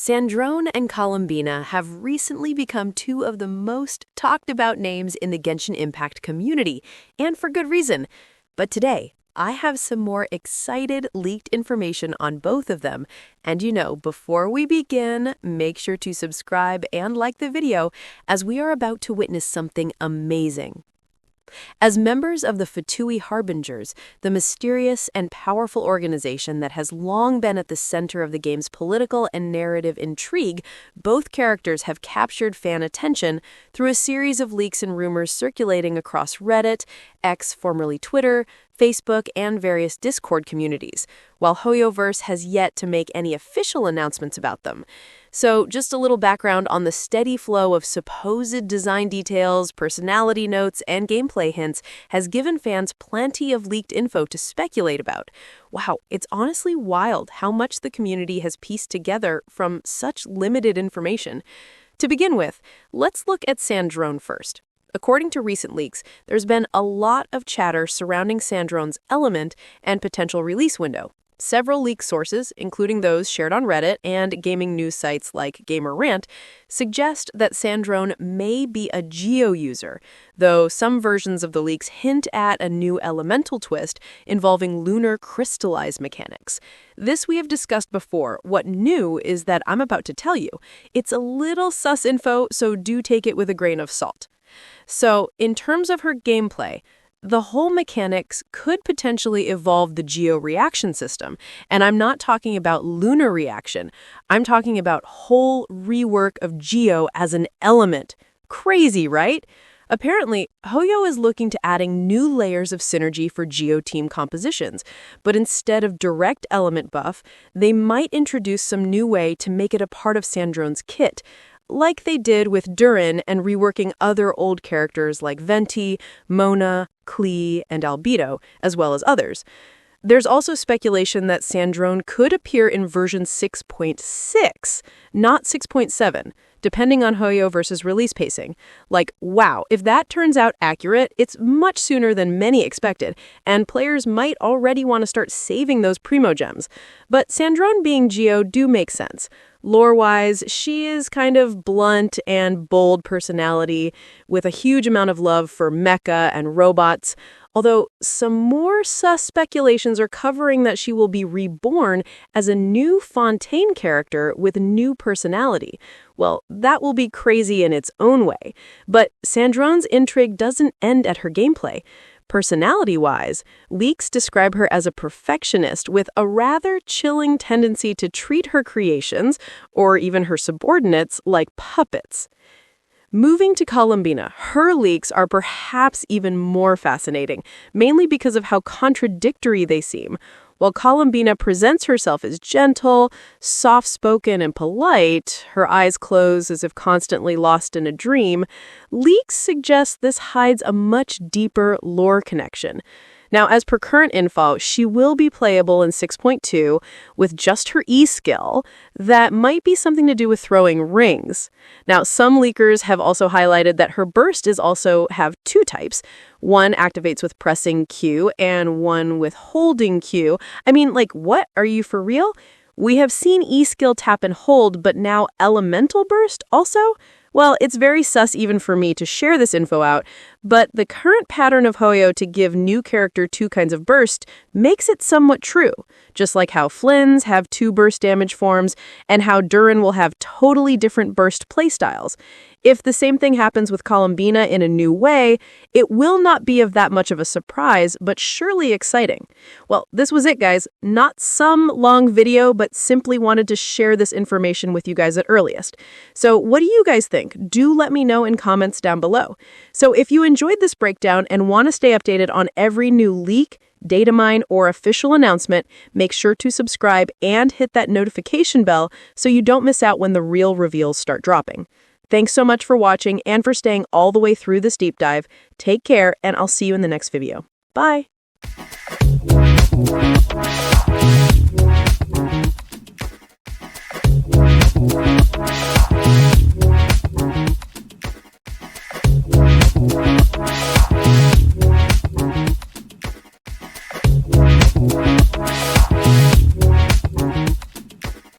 Sandrone and Columbina have recently become two of the most talked about names in the Genshin Impact community, and for good reason. But today, I have some more excited leaked information on both of them. And before we begin, make sure to subscribe and like the video as we are about to witness something amazing. As members of the Fatui Harbingers, the mysterious and powerful organization that has long been at the center of the game's political and narrative intrigue, both characters have captured fan attention through a series of leaks and rumors circulating across Reddit, X formerly Twitter, Facebook, and various Discord communities, while Hoyoverse has yet to make any official announcements about them. So just a little background on the steady flow of supposed design details, personality notes, and gameplay hints has given fans plenty of leaked info to speculate about. Wow, it's honestly wild how much the community has pieced together from such limited information. To begin with, let's look at Sandrone first. According to recent leaks, there's been a lot of chatter surrounding Sandrone's element and potential release window. Several leak sources, including those shared on Reddit and gaming news sites like GamerRant, suggest that Sandrone may be a Geo user, though some versions of the leaks hint at a new elemental twist involving lunar crystallized mechanics. This we have discussed before. What new is that I'm about to tell you. It's a little sus info, so do take it with a grain of salt. So, in terms of her gameplay, the whole mechanics could potentially evolve the Geo reaction system. And I'm not talking about lunar reaction. I'm talking about whole rework of Geo as an element. Crazy, right? Apparently, Hoyo is looking to adding new layers of synergy for Geo team compositions, but instead of direct element buff, they might introduce some new way to make it a part of Sandrone's kit, like they did with Durin and reworking other old characters like Venti, Mona, Klee, and Albedo, as well as others. There's also speculation that Sandrone could appear in version 6.6, not 6.7, depending on Hoyoverse's release pacing. Like, wow, if that turns out accurate, it's much sooner than many expected, and players might already want to start saving those Primo Gems. But Sandrone being Geo do make sense. Lore-wise, she is kind of blunt and bold personality with a huge amount of love for mecha and robots, although some more sus speculations are covering that she will be reborn as a new Fontaine character with new personality. Well, that will be crazy in its own way, but Sandrone's intrigue doesn't end at her gameplay. Personality-wise, leaks describe her as a perfectionist with a rather chilling tendency to treat her creations, or even her subordinates, like puppets. Moving to Columbina, her leaks are perhaps even more fascinating, mainly because of how contradictory they seem. While Columbina presents herself as gentle, soft-spoken, and polite, her eyes closed as if constantly lost in a dream, leaks suggest this hides a much deeper lore connection. Now, as per current info, she will be playable in 6.2 with just her E skill. That might be something to do with throwing rings. Now, some leakers have also highlighted that her burst is also have two types. One activates with pressing Q and one with holding Q. I mean, what? Are you for real? We have seen E skill tap and hold, but now elemental burst also? Well, it's very sus even for me to share this info out, but the current pattern of Hoyo to give new character two kinds of burst makes it somewhat true, just like how Flynn's have two burst damage forms and how Durin will have totally different burst playstyles. If the same thing happens with Columbina in a new way, it will not be of that much of a surprise, but surely exciting. Well, this was it, guys. Not some long video, but simply wanted to share this information with you guys at earliest. So what do you guys think? Do let me know in comments down below. So if you enjoyed this breakdown and want to stay updated on every new leak, data mine, or official announcement, make sure to subscribe and hit that notification bell so you don't miss out when the real reveals start dropping. Thanks so much for watching and for staying all the way through this deep dive. Take care, and I'll see you in the next video. Bye!